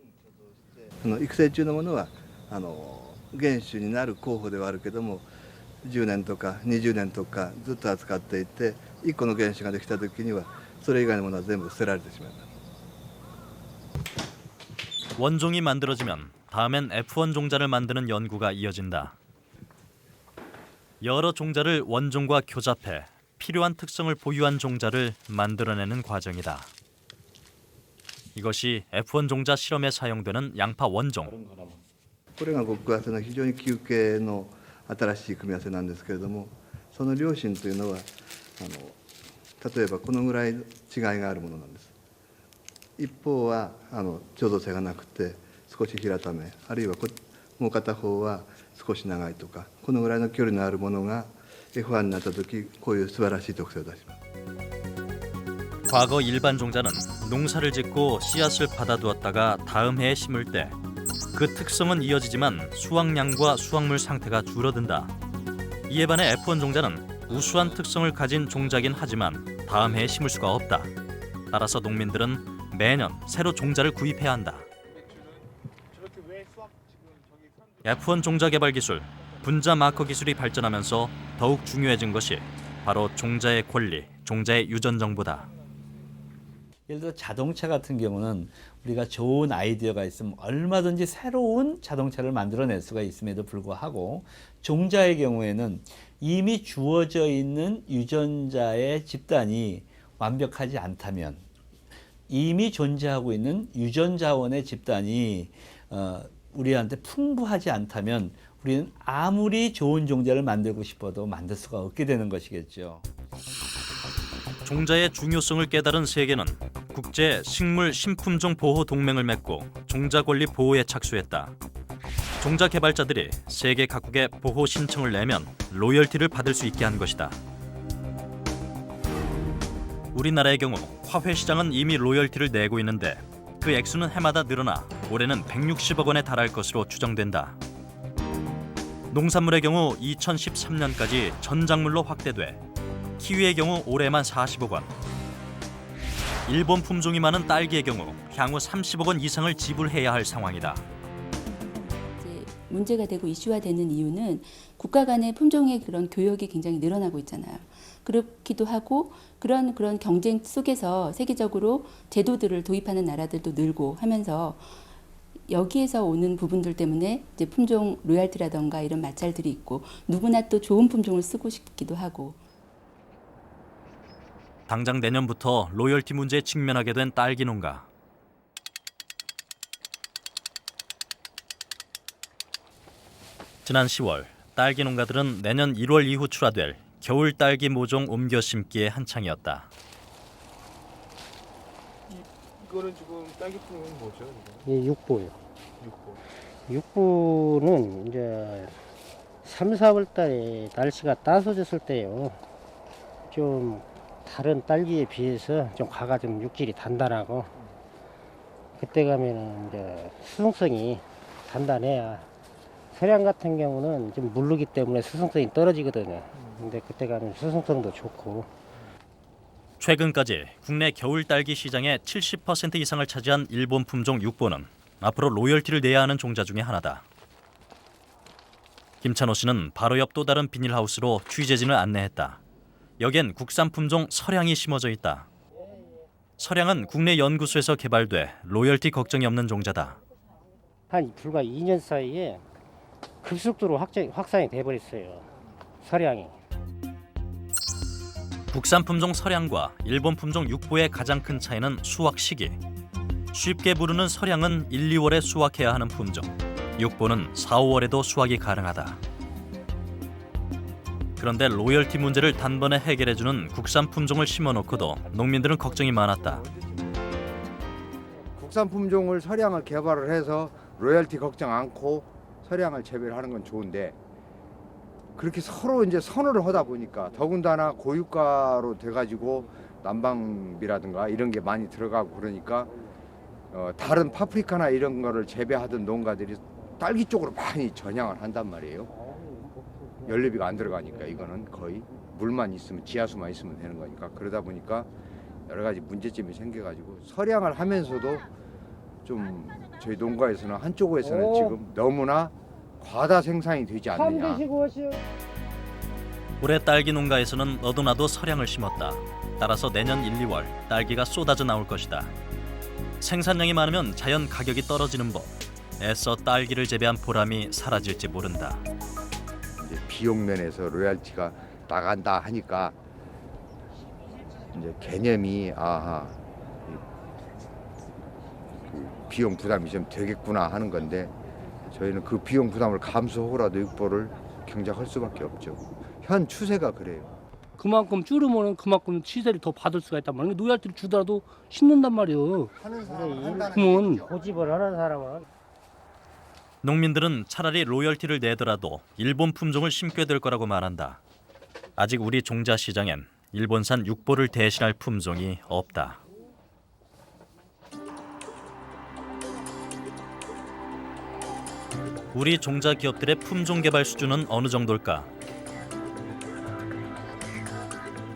育成中のものは原種になる候補ではあるけども、 10年とか20年とかずっと扱っていて、1個の原種ができた時にはそれ以外のものは全部捨てられてしまいます。
원종이 만들어지면 다음엔 F1 종자를 만드는 연구가 이어진다. 여러 종자를 원종과 교잡해 필요한 특성을 보유한 종자를 만들어내는 과정이다. 이것이 F1 종자 실험에 사용되는 양파 원종.
これが極厚の非常に球形の 新しい組み合わせなんですけれども、その両親というのは例えばこのぐらい違いがあるものなんです。一方は調度性がなくて少し平ため、あるいはもう片方は少し長いとか、このぐらいの距離のあるものが F1 になった時こういう素晴らしい特性を出します。
과거 일반 종자는 농사를 짓고 씨앗을 받아두었다가 다음 해에 심을 때 그 특성은 이어지지만 수확량과 수확물 상태가 줄어든다. 이에 반해 F1 종자는 우수한 특성을 가진 종자긴 하지만 다음 해에 심을 수가 없다. 따라서 농민들은 매년 새로 종자를 구입해야 한다. F1 종자 개발 기술, 분자 마커 기술이 발전하면서 더욱 중요해진 것이 바로 종자의 권리, 종자의 유전 정보다.
예를 들어 자동차 같은 경우는 우리가 좋은 아이디어가 있으면 얼마든지 새로운 자동차를 만들어낼 수가 있음에도 불구하고, 종자의 경우에는 이미 주어져 있는 유전자의 집단이 완벽하지 않다면, 이미 존재하고 있는 유전 자원의 집단이 우리한테 풍부하지 않다면 우리는 아무리 좋은 종자를 만들고 싶어도 만들 수가 없게 되는 것이겠죠.
종자의 중요성을 깨달은 세계는 국제 식물 신품종 보호 동맹을 맺고 종자 권리 보호에 착수했다. 종자 개발자들이 세계 각국에 보호 신청을 내면 로열티를 받을 수 있게 한 것이다. 우리나라의 경우 화훼 시장은 이미 로열티를 내고 있는데 그 액수는 해마다 늘어나 올해는 160억 원에 달할 것으로 추정된다. 농산물의 경우 2013년까지 전작물로 확대돼 키위의 경우 올해만 40억 원, 일본 품종이 많은 딸기의 경우 향후 30억 원 이상을 지불해야 할 상황이다.
문제가 되고 이슈화되는 이유는 국가 간의 품종의 그런 교역이 굉장히 늘어나고 있잖아요. 그렇기도 하고 그런 경쟁 속에서 세계적으로 제도들을 도입하는 나라들도 늘고 하면서 여기에서 오는 부분들 때문에 이제 품종 로얄티라던가 이런 마찰들이 있고 누구나 또 좋은 품종을 쓰고 싶기도 하고.
당장 내년부터 로열티 문제에 직면하게 된 딸기 농가. 지난 10월 딸기 농가들은 내년 1월 이후 출하될 겨울 딸기 모종 옮겨 심기에 한창이었다.
이거는 지금 딸기 품종은 뭐죠?
예, 육보요. 육보는 이제 3, 4월 달에 날씨가 따스워졌을 때요. 좀 다른 딸기에 비해서 좀 가가 좀 육질이 단단하고 그때 가면은 이제 수성성이 단단해야 서량 같은 경우는 좀 무르기 때문에 수성성이 떨어지거든요. 근데 그때 가면 수성성도 좋고.
최근까지 국내 겨울 딸기 시장의 70% 이상을 차지한 일본 품종 육보는 앞으로 로열티를 내야 하는 종자 중에 하나다. 김찬호 씨는 바로 옆 또 다른 비닐하우스로 취재진을 안내했다. 여기엔 국산 품종 서량이 심어져 있다. 서량은 국내 연구소에서 개발돼 로열티 걱정이 없는 종자다.
한 불과 2년 사이에 급속도로 확산이 돼버렸어요. 서량이.
국산 품종 서량과 일본 품종 육보의 가장 큰 차이는 수확 시기. 쉽게 부르는 서량은 1, 2월에 수확해야 하는 품종. 육보는 4, 5월에도 수확이 가능하다. 그런데 로열티 문제를 단번에 해결해주는 국산 품종을 심어놓고도 농민들은 걱정이 많았다.
국산 품종을 서량을 개발을 해서 로열티 걱정 않고 서량을 재배를 하는 건 좋은데 그렇게 서로 이제 선호를 하다 보니까 더군다나 고유가로 돼가지고 난방비라든가 이런 게 많이 들어가고 그러니까 다른 파프리카나 이런 거를 재배하던 농가들이 딸기 쪽으로 많이 전향을 한단 말이에요. 연료비가 안 들어가니까 이거는 거의 물만 있으면 지하수만 있으면 되는 거니까 그러다 보니까 여러 가지 문제점이 생겨가지고 서량을 하면서도 좀 저희 농가에서는 한쪽에서는 지금 너무나 과다 생산이 되지 않느냐.
올해 딸기 농가에서는 너도 나도 서량을 심었다. 따라서 내년 1, 2월 딸기가 쏟아져 나올 것이다. 생산량이 많으면 자연 가격이 떨어지는 법. 애써 딸기를 재배한 보람이 사라질지 모른다.
이제 비용 면에서 로얄티가 나간다 하니까 이제 개념이 그 비용 부담이 좀 되겠구나 하는 건데 저희는 그 비용 부담을 감수하고라도 육보를 경작할 수밖에 없죠. 현 추세가 그래요.
그만큼 줄으면 그만큼 시세를 더 받을 수가 있단 말이에요. 노얄티를 주더라도 심는단 말이에요. 그러면
고집을 하는 사람은
농민들은 차라리 로열티를 내더라도 일본 품종을 심게 될 거라고 말한다. 아직 우리 종자 시장엔 일본산 육보를 대신할 품종이 없다. 우리 종자 기업들의 품종 개발 수준은 어느 정도일까?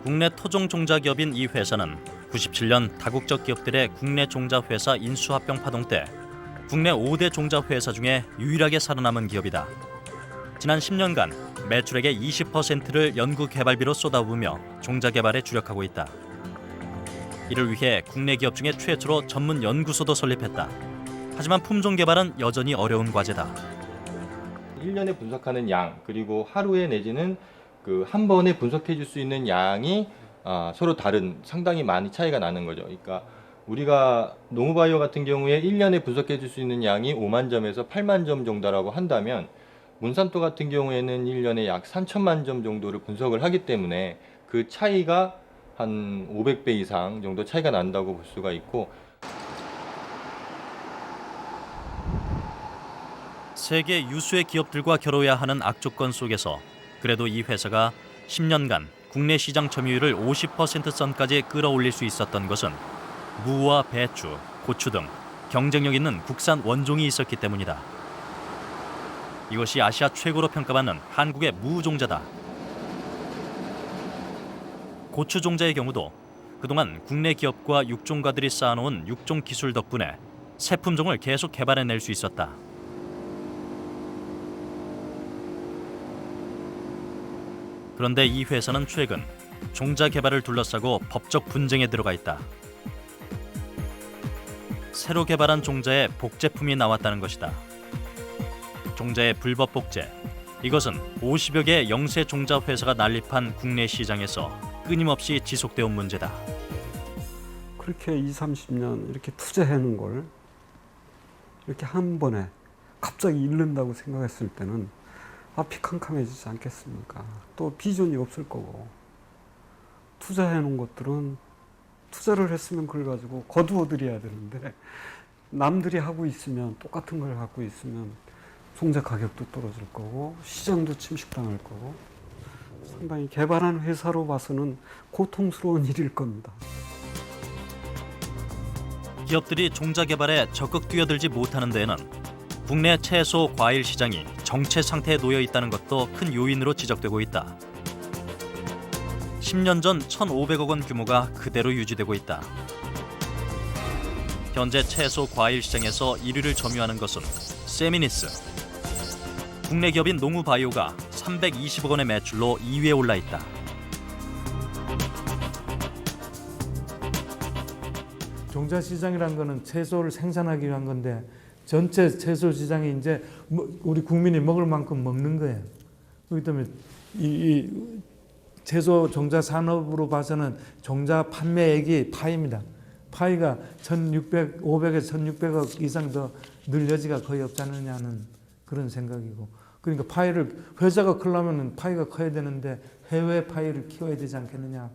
국내 토종 종자 기업인 이 회사는 97년 다국적 기업들의 국내 종자 회사 인수합병 파동 때 국내 5대 종자 회사 중에 유일하게 살아남은 기업이다. 지난 10년간 매출액의 20%를 연구 개발비로 쏟아부으며 종자 개발에 주력하고 있다. 이를 위해 국내 기업 중에 최초로 전문 연구소도 설립했다. 하지만 품종 개발은 여전히 어려운 과제다.
1년에 분석하는 양 그리고 하루에 내지는 그 한 번에 분석해 줄 수 있는 양이 서로 다른 상당히 많이 차이가 나는 거죠. 그러니까 우리가 농우바이오 같은 경우에 1년에 분석해 줄 수 있는 양이 5만 점에서 8만 점 정도라고 한다면 몬산토 같은 경우에는 1년에 약 3천만 점 정도를 분석을 하기 때문에 그 차이가 한 500배 이상 정도 차이가 난다고 볼 수가 있고
세계 유수의 기업들과 겨뤄야 하는 악조건 속에서 그래도 이 회사가 10년간 국내 시장 점유율을 50% 선까지 끌어올릴 수 있었던 것은 무와 배추, 고추 등 경쟁력 있는 국산 원종이 있었기 때문이다. 이것이 아시아 최고로 평가받는 한국의 무종자다. 고추 종자의 경우도 그동안 국내 기업과 육종가들이 쌓아놓은 육종 기술 덕분에 새 품종을 계속 개발해낼 수 있었다. 그런데 이 회사는 최근 종자 개발을 둘러싸고 법적 분쟁에 들어가 있다. 새로 개발한 종자에 복제품이 나왔다는 것이다. 종자의 불법 복제. 이것은 50여 개의 영세 종자 회사가 난립한 국내 시장에서 끊임없이 지속되어 온 문제다.
그렇게 20, 30년 이렇게 투자해놓은 걸 이렇게 한 번에 갑자기 잃는다고 생각했을 때는 앞이 캄캄해지지 않겠습니까? 또 비전이 없을 거고, 투자해놓은 것들은 투자를 했으면 그걸 가지고 거두어들여야 되는데 남들이 하고 있으면, 똑같은 걸 갖고 있으면 종자 가격도 떨어질 거고 시장도 침식당할 거고, 상당히 개발한 회사로 봐서는 고통스러운 일일 겁니다.
기업들이 종자 개발에 적극 뛰어들지 못하는 데에는 국내 채소, 과일 시장이 정체 상태에 놓여 있다는 것도 큰 요인으로 지적되고 있다. 10년 전 1,500억 원 규모가 그대로 유지되고 있다. 현재 채소, 과일 시장에서 1위를 점유하는 것은 세미니스. 국내 기업인 농우바이오가 320억 원의 매출로 2위에 올라 있다.
종자 시장이란 거는 채소를 생산하기 위한 건데 전체 채소 시장이 이제 우리 국민이 먹을 만큼 먹는 거예요. 그렇기 때문에 이 채소 종자 산업으로 봐서는 종자 판매액이 파이입니다. 파이가 1,600, 500에서 1,600억 이상 더 늘 여지가 거의 없지 않느냐는 그런 생각이고, 그러니까 파이를 회사가 크려면 파이가 커야 되는데 해외 파이를 키워야 되지 않겠느냐.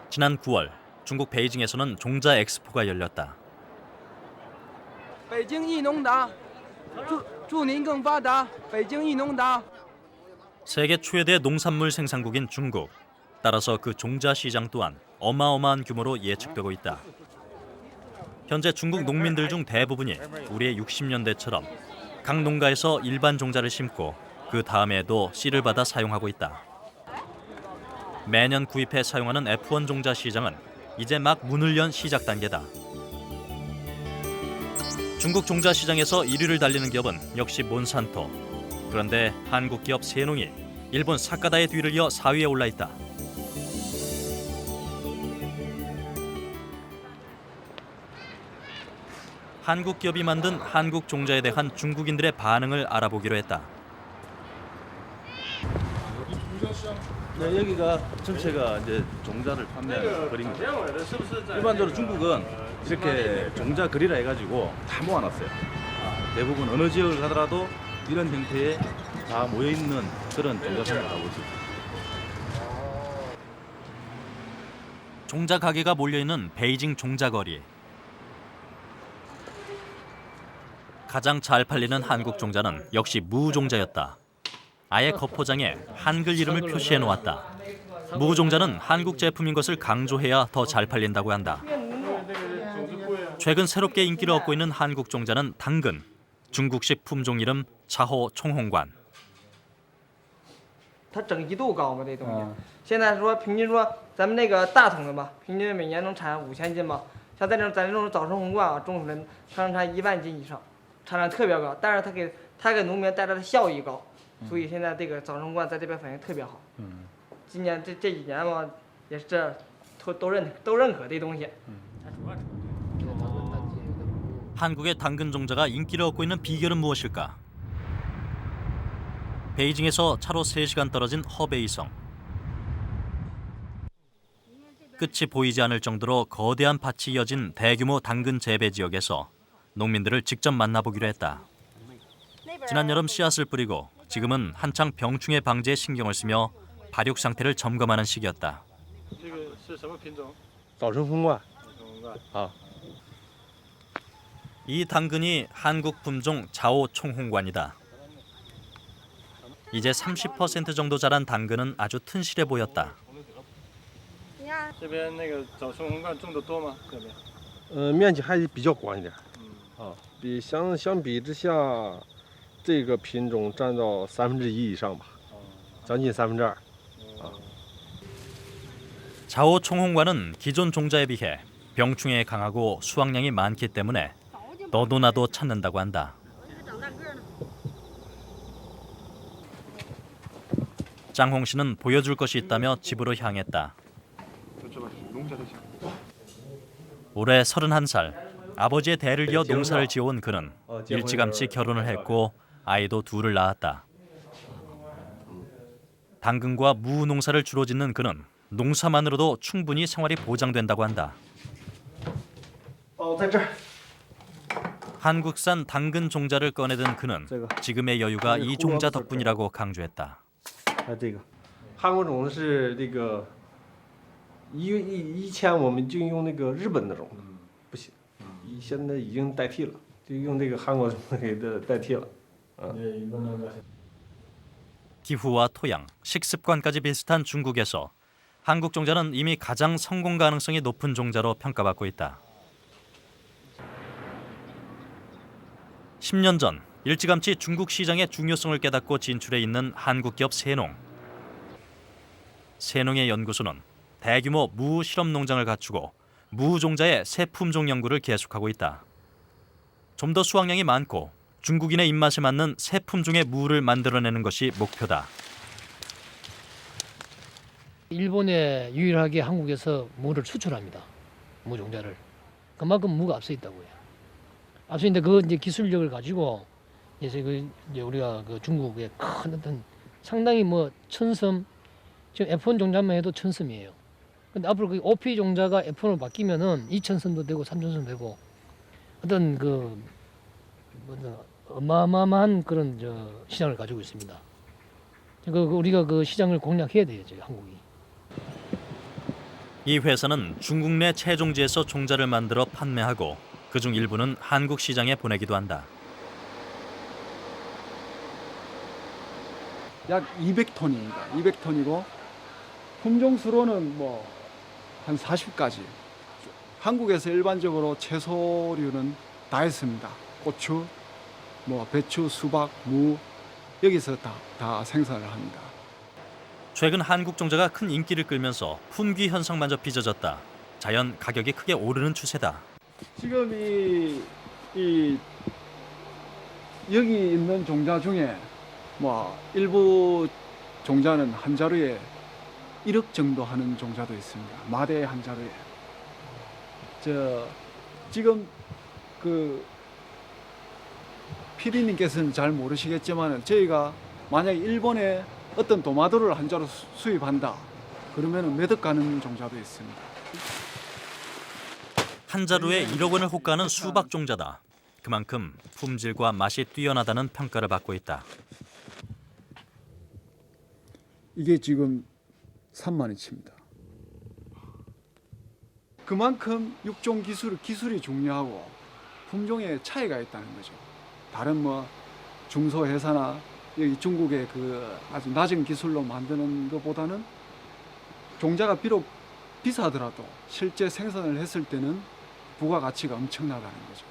지난 9월 중국 베이징에서는 종자 엑스포가 열렸다. 세계 최대 농산물 생산국인 중국. 따라서 그 종자 시장 또한 어마어마한 규모로 예측되고 있다. 현재 중국 농민들 중 대부분이 우리의 60년대처럼 각 농가에서 일반 종자를 심고 그 다음에도 씨를 받아 사용하고 있다. 매년 구입해 사용하는 F1 종자 시장은 이제 막 문을 연 시작 단계다. 중국 종자 시장에서 1위를 달리는 기업은 역시 몬산토. 그런데 한국 기업 세농이 일본 사카다의 뒤를 이어 4위에 올라 있다. 한국 기업이 만든 한국 종자에 대한 중국인들의 반응을 알아보기로 했다.
네, 여기가 전체가 이제 종자를 판매하는 거리입니다. 일반적으로 중국은 이렇게 종자 거리라 해가지고 다 모아놨어요. 대부분 어느 지역을 가더라도 이런 형태의 다 모여있는 그런 종자상을 하고 있습니다.
종자 가게가 몰려있는 베이징 종자거리. 가장 잘 팔리는 한국 종자는 역시 무종자였다. 아예 겉포장에 한글 이름을 표시해 놓았다. 무종자는 한국 제품인 것을 강조해야 더 잘 팔린다고 한다. 최근 새롭게 인기를 얻고 있는 한국 종자는 당근. 중국식 품종 이름 차호 총홍관.
它整一度高嘛，这东西。现在说平均说咱们那个大桶的吧，平均每年能产5000斤吧。像咱这种早春红冠啊，种出来它能产1万斤以上，产量特别高。但是它给农民带来的效益高，所以现在这个早春红冠在这边反应特别好。今年这几年嘛，也是都认可这东西。
한국의 당근 종자가 인기를 얻고 있는 비결은 무엇일까? 베이징에서 차로 3시간 떨어진 허베이성. 끝이 보이지 않을 정도로 거대한 밭이 이어진 대규모 당근 재배 지역에서 농민들을 직접 만나보기로 했다. 지난 여름 씨앗을 뿌리고 지금은 한창 병충해 방지에 신경을 쓰며 발육 상태를 점검하는 시기였다. 이 당근이 한국 품종 자오 총홍관이다. 이제 30% 정도 자란 당근은 아주 튼실해 보였다.
这边那个早春红冠种的多吗？这边面积还比较广一点，相比之下，这个品种占到1/3以上吧，将近2/3。
자오 총홍과는 기존 종자에 비해 병충해에 강하고 수확량이 많기 때문에 너도 나도 찾는다고 한다. 장홍 씨는 보여줄 것이 있다며 집으로 향했다. 올해 31살, 아버지의 대를 이어 농사를 지어온 그는 일찌감치 결혼을 했고 아이도 둘을 낳았다. 당근과 무 농사를 주로 짓는 그는 농사만으로도 충분히 생활이 보장된다고 한다. 한국산 당근 종자를 꺼내든 그는 지금의 여유가 이 종자 덕분이라고 강조했다.
这个韩国种是这个以前我们就用那个日本的种，不行，现在已经代替了，就用这个韩国种给它代替了。
기후와 토양, 식습관까지 비슷한 중국에서 한국 종자는 이미 가장 성공 가능성이 높은 종자로 평가받고 있다. 10년 전 일찌감치 중국 시장의 중요성을 깨닫고 진출해 있는 한국 기업 세농. 세농의 연구소는 대규모 무 실험 농장을 갖추고 무 종자의 새 품종 연구를 계속하고 있다. 좀 더 수확량이 많고 중국인의 입맛에 맞는 새 품종의 무를 만들어내는 것이 목표다.
일본에 유일하게 한국에서 무를 수출합니다. 무 종자를. 그만큼 무가 앞서 있다고요. 앞서 있는데 그 이제 기술력을 가지고 이제 우리가 그 중국의 큰 어떤 상당히 뭐 천섬, 지금 F1 종자만 해도 천섬이에요. 근데 앞으로 그 OP 종자가 F1으로 바뀌면은 2,000섬도 되고 3,000섬 되고 어떤 그 어마어마한 그런 시장을 가지고 있습니다. 우리가 그 시장을 공략해야 돼요, 저희 한국이.
이 회사는 중국 내 채종지에서 종자를 만들어 판매하고 그중 일부는 한국 시장에 보내기도 한다.
약 200톤입니다. 200톤이고 품종수로는 뭐 한 40가지. 한국에서 일반적으로 채소류는 다 했습니다. 고추, 뭐 배추, 수박, 무 여기서 다 생산을 합니다.
최근 한국 종자가 큰 인기를 끌면서 품귀 현상마저 빚어졌다. 자연 가격이 크게 오르는 추세다.
지금 이 여기 있는 종자 중에 뭐 일부 종자는 한 자루에 1억 정도 하는 종자도 있습니다. 마대 한 자루에. 지금 그 PD님께서는 잘 모르시겠지만 저희가 만약에 일본에 어떤 도마도를 한 자루 수입한다 그러면 몇 억 가는 종자도 있습니다.
한 자루에 1억 원을 호가하는 수박 종자다. 그만큼 품질과 맛이 뛰어나다는 평가를 받고 있다.
이게 지금 3만 원치입니다. 그만큼 육종 기술이 중요하고 품종의 차이가 있다는 거죠. 다른 뭐 중소회사나 여기 중국의 그 아주 낮은 기술로 만드는 것보다는 종자가 비록 비싸더라도 실제 생산을 했을 때는 부가가치가 엄청나다는 거죠.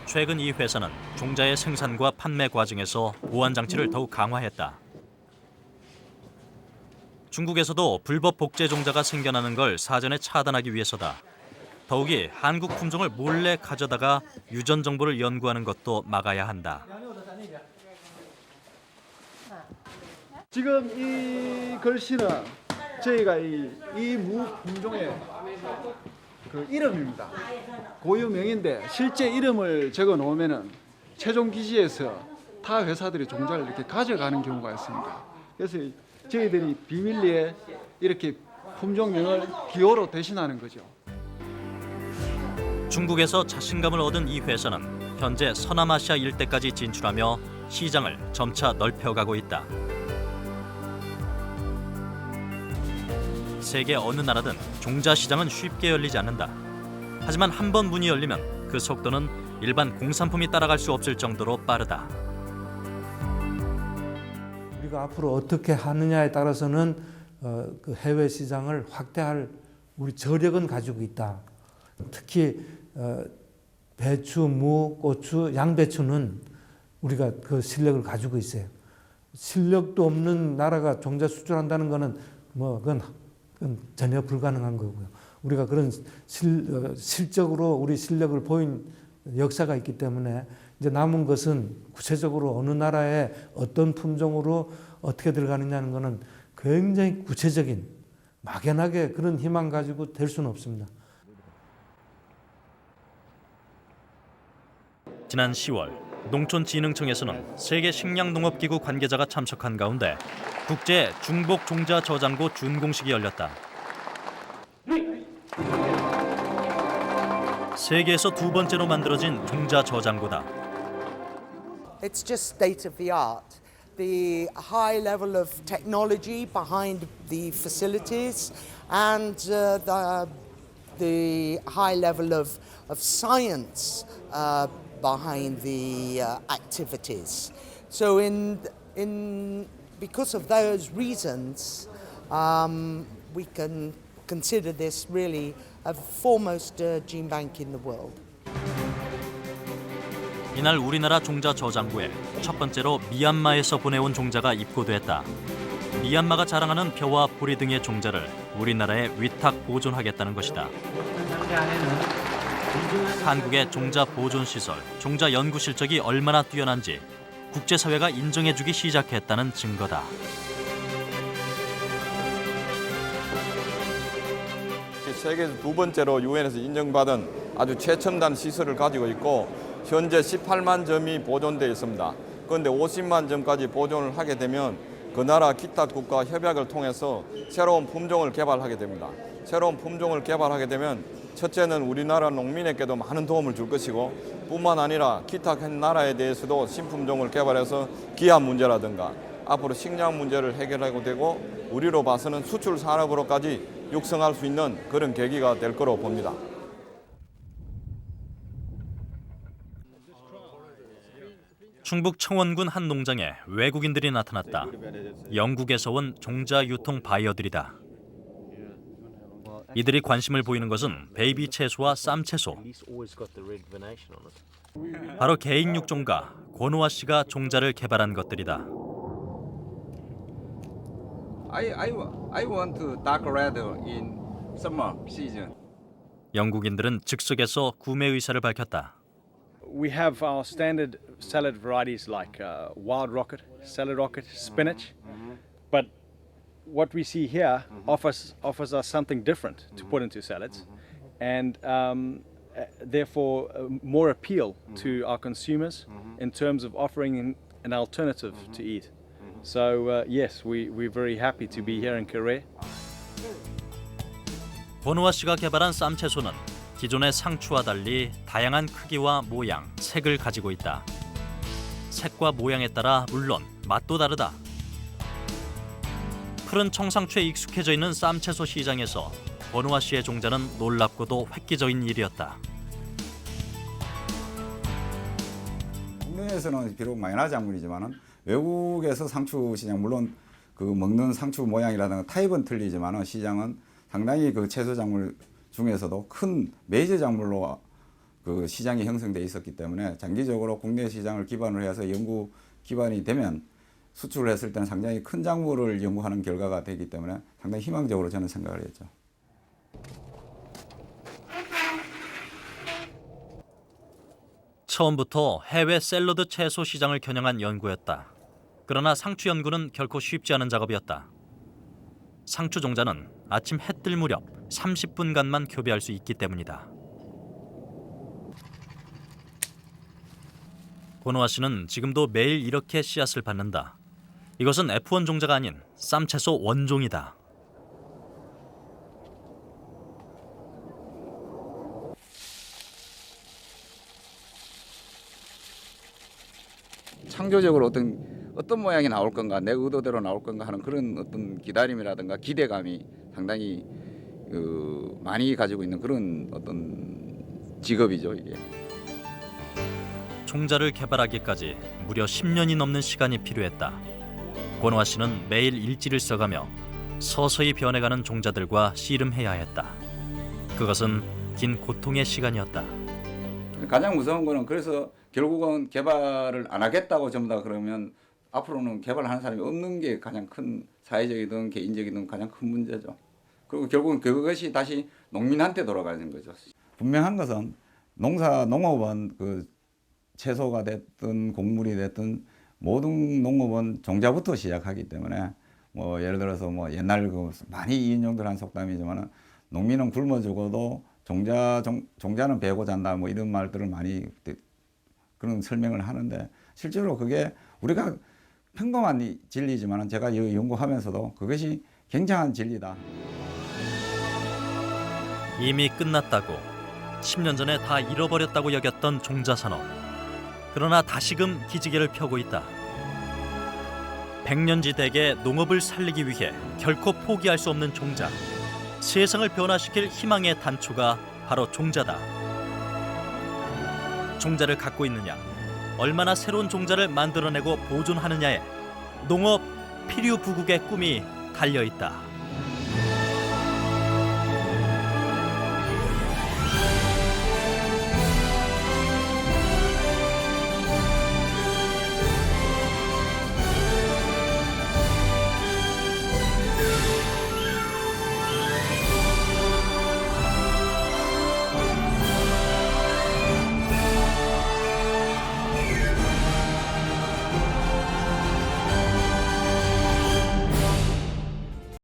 최근 이 회사는 종자의 생산과 판매 과정에서 보안 장치를 더욱 강화했다. 중국에서도 불법 복제 종자가 생겨나는 걸 사전에 차단하기 위해서다. 더욱이 한국 품종을 몰래 가져다가 유전 정보를 연구하는 것도 막아야 한다.
지금 이 글씨는 저희가 이 무 품종의 그 이름입니다. 고유명인데 실제 이름을 적어 놓으면은 최종 기지에서 타 회사들이 종자를 이렇게 가져가는 경우가 있습니다. 그래서 저희들이 비밀리에 이렇게 품종명을 기호로 대신하는 거죠.
중국에서 자신감을 얻은 이 회사는 현재 서남아시아 일대까지 진출하며 시장을 점차 넓혀가고 있다. 세계 어느 나라든 종자 시장은 쉽게 열리지 않는다. 하지만 한 번 문이 열리면 그 속도는 일반 공산품이 따라갈 수 없을 정도로 빠르다.
우리가 앞으로 어떻게 하느냐에 따라서는 그 해외 시장을 확대할 우리 저력은 가지고 있다. 특히 배추, 무, 고추, 양배추는 우리가 그 실력을 가지고 있어요. 실력도 없는 나라가 종자 수출한다는 거는 뭐 그건 전혀 불가능한 거고요. 우리가 그런 실적으로 우리 실력을 보인 역사가 있기 때문에 이제 남은 것은 구체적으로 어느 나라에 어떤 품종으로 어떻게 들어가느냐는 거는 굉장히 구체적인 막연하게 그런 희망 가지고 될 수는 없습니다.
지난 10월 농촌진흥청에서는 세계 식량농업기구 관계자가 참석한 가운데 국제 중복 종자 저장고 준공식이 열렸다. 세계에서 두 번째로 만들어진 종자 저장고다.
It's just state of the art. The high level of technology behind the facilities and the high level of science behind the activities. So because of those reasons, we can consider this really a foremost gene bank in the world.
이날 우리나라 종자 저장고에 첫 번째로 미얀마에서 보내온 종자가 입고됐다. 미얀마가 자랑하는 벼와 보리 등의 종자를 우리나라에 위탁 보존하겠다는 것이다. 한국의 종자 보존 시설, 종자 연구 실적이 얼마나 뛰어난지 국제사회가 인정해주기 시작했다는 증거다.
세계에서 두 번째로 유엔에서 인정받은 아주 최첨단 시설을 가지고 있고 현재 18만 점이 보존되어 있습니다. 그런데 50만 점까지 보존을 하게 되면 그 나라 기타 국가 협약을 통해서 새로운 품종을 개발하게 됩니다. 새로운 품종을 개발하게 되면 첫째는 우리나라 농민에게도 많은 도움을 줄 것이고 뿐만 아니라 기타 나라에 대해서도 신품종을 개발해서 기한 문제라든가 앞으로 식량 문제를 해결하게 되고 우리로 봐서는 수출 산업으로까지 육성할 수 있는 그런 계기가 될 거로 봅니다.
충북 청원군 한 농장에 외국인들이 나타났다. 영국에서 온 종자 유통 바이어들이다. 이들이 관심을 보이는 것은 베이비 채소와 쌈 채소. 바로 개인 육종가 권호아 씨가 종자를 개발한 것들이다.
I want dark red in summer season.
영국인들은 즉석에서 구매 의사를 밝혔다.
We have our standard salad varieties like wild rocket, salad rocket, spinach, but what we see here offers us something different to put into salads, and therefore more appeal to our consumers in terms of offering an alternative to eat. So yes, we're very happy to be here in Korea.
권호아 씨가 개발한 쌈 채소는 기존의 상추와 달리 다양한 크기와 모양, 색을 가지고 있다. 색과 모양에 따라 물론 맛도 다르다. 푸른 청상추에 익숙해져 있는 쌈 채소 시장에서 권호아 씨의 종자는 놀랍고도 획기적인 일이었다.
국내에서는 비록 마이너한 작물이지만은 외국에서 상추 시장 물론 그 먹는 상추 모양이라든가 타입은 틀리지만은 시장은 상당히 그 채소 작물 중에서도 큰 메이저 작물로 그 시장이 형성돼 있었기 때문에 장기적으로 국내 시장을 기반으로 해서 연구 기반이 되면 수출을 했을 때는 상당히 큰 작물을 연구하는 결과가 되기 때문에 상당히 희망적으로 저는 생각을 했죠.
처음부터 해외 샐러드 채소 시장을 겨냥한 연구였다. 그러나 상추 연구는 결코 쉽지 않은 작업이었다. 상추 종자는 아침 해 뜰 무렵 30분간만 교배할 수 있기 때문이다. 권호아 씨는 지금도 매일 이렇게 씨앗을 받는다. 이것은 F1 종자가 아닌 쌈채소 원종이다.
창조적으로 어떤 모양이 나올 건가, 내 의도대로 나올 건가 하는 그런 어떤 기다림이라든가 기대감이 상당히 많이 가지고 있는 그런 어떤 직업이죠, 이게.
종자를 개발하기까지 무려 10년이 넘는 시간이 필요했다. 권호아 씨는 매일 일지를 써가며 서서히 변해가는 종자들과 씨름해야 했다. 그것은 긴 고통의 시간이었다.
가장 무서운 거는 그래서 결국은 개발을 안 하겠다고 전부 다 그러면 앞으로는 개발하는 사람이 없는 게 가장 큰 사회적이든 개인적이든 가장 큰 문제죠. 그리고 결국은 그것이 다시 농민한테 돌아가는 거죠.
분명한 것은 농업은 그 채소가 됐든 곡물이 됐든 모든 농업은 종자부터 시작하기 때문에 뭐 예를 들어서 뭐 옛날 그 많이 인용들 한 속담이지만은 농민은 굶어 죽어도 종자는 베고 잔다 뭐 이런 말들을 많이 그런 설명을 하는데 실제로 그게 우리가 평범한 진리지만은 제가 연구하면서도 그것이 굉장한 진리다.
이미 끝났다고 10년 전에 다 잃어버렸다고 여겼던 종자산업. 그러나 다시금 기지개를 펴고 있다. 백년지대의 농업을 살리기 위해 결코 포기할 수 없는 종자. 세상을 변화시킬 희망의 단초가 바로 종자다. 종자를 갖고 있느냐, 얼마나 새로운 종자를 만들어내고 보존하느냐에 농업 필요부국의 꿈이 달려있다.